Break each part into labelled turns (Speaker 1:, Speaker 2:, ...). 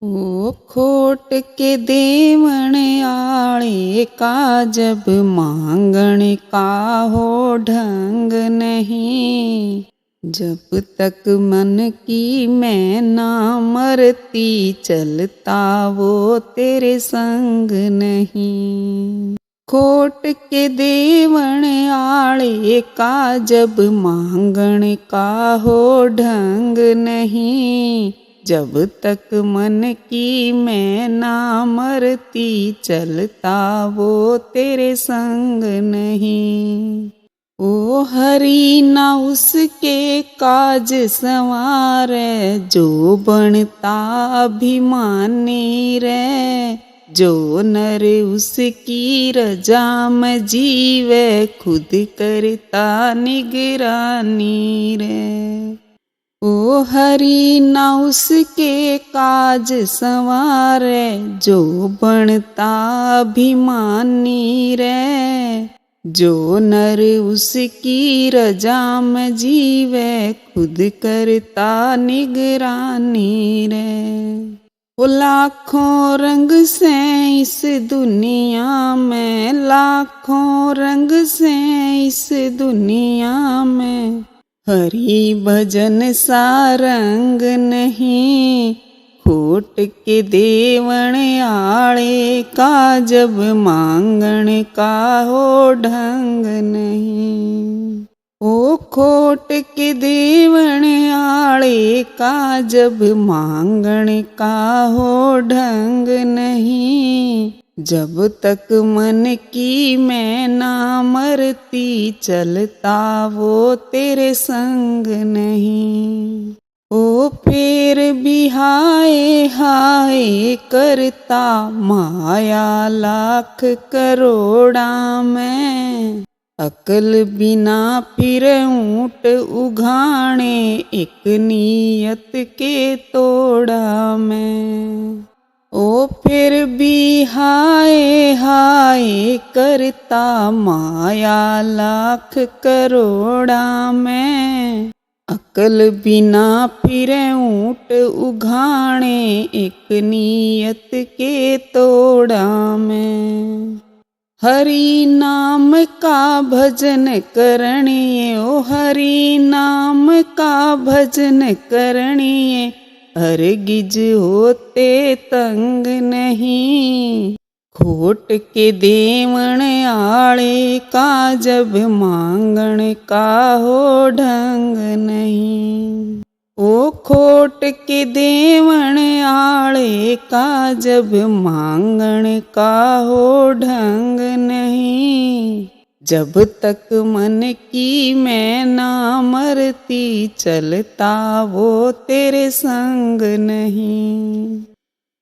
Speaker 1: ओ खोट के देवण आले का जब मांगण का हो ढंग नहीं। जब तक मन की मैं ना मरती चलता वो तेरे संग नहीं। खोट के देवण आले का जब मांगण का हो ढंग नहीं। जब तक मन की मैं ना मरती चलता वो तेरे संग नहीं। ओ हरि ना उसके काज संवारे जो बनता अभिमानी रे। जो नर उसकी रजा में जीवे खुद करता निगरानी रे। ओ हरि ना उसके काज संवारे जो बनता अभिमानी रे। जो नर उसकी रजा में जीवे खुद करता निगरानी रे। वो लाखों रंग से इस दुनिया में, लाखों रंग से इस दुनिया में, हरि भजन सा रंग नहीं। खोट के देवण आले का जब मांगण का हो ढंग नहीं। ओ खोट के देवण आले का जब मांगण का हो ढंग नहीं। जब तक मन की मैं ना मरती चलता वो तेरे संग नहीं। ओ फिर भी हाय हाय करता माया लाख करोड़ा में। अकल बिना फिर ऊंट उघाणे एक नियत के तोड़ा में। ओ फिर भी हाय हाय करता माया लाख करोड़ा में। अकल बिना फिर ऊंट उघाणे एक नियत के तोड़ा में। हरि नाम का भजन करनिए, ओ हरि नाम का भजन करनिए, हरगिज होते तंग नहीं। खोट के देवण आले का जब मांगण का हो ढंग नहीं। ओ खोट के देवण आले का जब मांगण का हो ढंग नहीं। जब तक मन की मैं ना मरती चलता वो तेरे संग नहीं।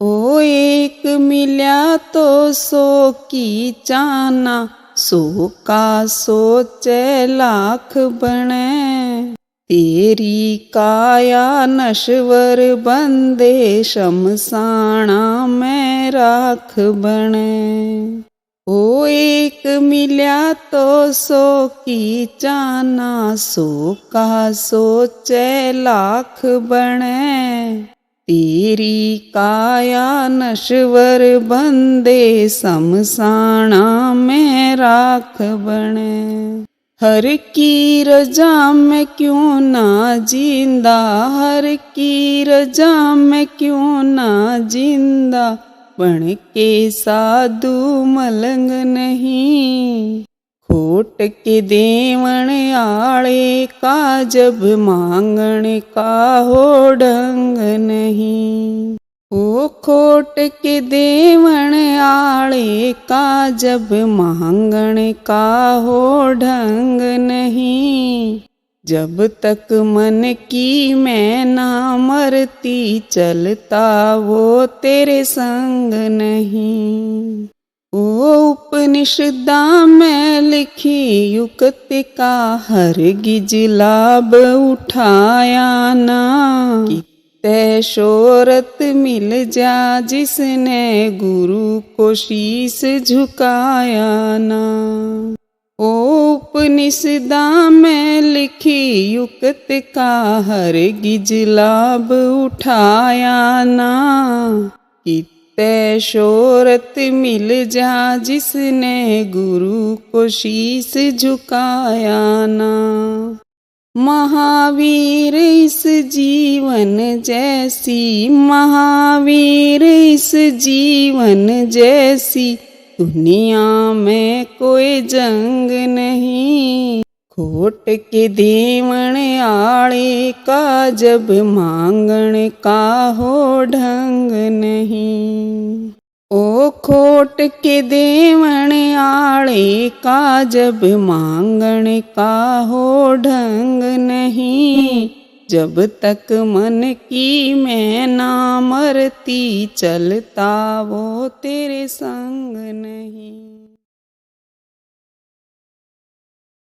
Speaker 1: ओ एक मिल्या तो सो की चाना, सो का सोचे लाख बने। तेरी काया नश्वर बंदे शमशाना में राख बने। ओ एक मिल्या तो सो की चाना, सो का सोचे लाख बने। तेरी काया नश्वर बंदे शमशाना में राख बने। हर की रजा में क्यों ना जिंदा, हर की रजा में क्यों ना जिंदा, बन के साधु मलंग नहीं। खोट के देवण आले का जब मांगण का हो ढंग नहीं। ओ खोट के देवण आले का जब मांगण का हो ढंग नहीं। जब तक मन की मैं ना मरती चलता वो तेरे संग नहीं। ओ उपनिषदा में लिखी युक्ति का हरगिज लाभ उठाया ना। कितने शोहरत मिल जा जिसने गुरु को शीस झुकाया ना। ओ उपनिषदा में लिखी युक्त का हरगिज लाभ उठाया ना। कित्ते शोहरत मिल जा जिसने गुरु को शीस झुकाया ना। महावीर इस जीवन जैसी, महावीर इस जीवन जैसी, दुनिया में कोई जंग नहीं। खोट के देवण आड़े का जब मांगण का हो ढंग नहीं। ओ खोट के देवण आड़े का जब मांगण का हो ढंग नहीं। जब तक मन की मैं ना मरती, चलता वो तेरे संग नहीं।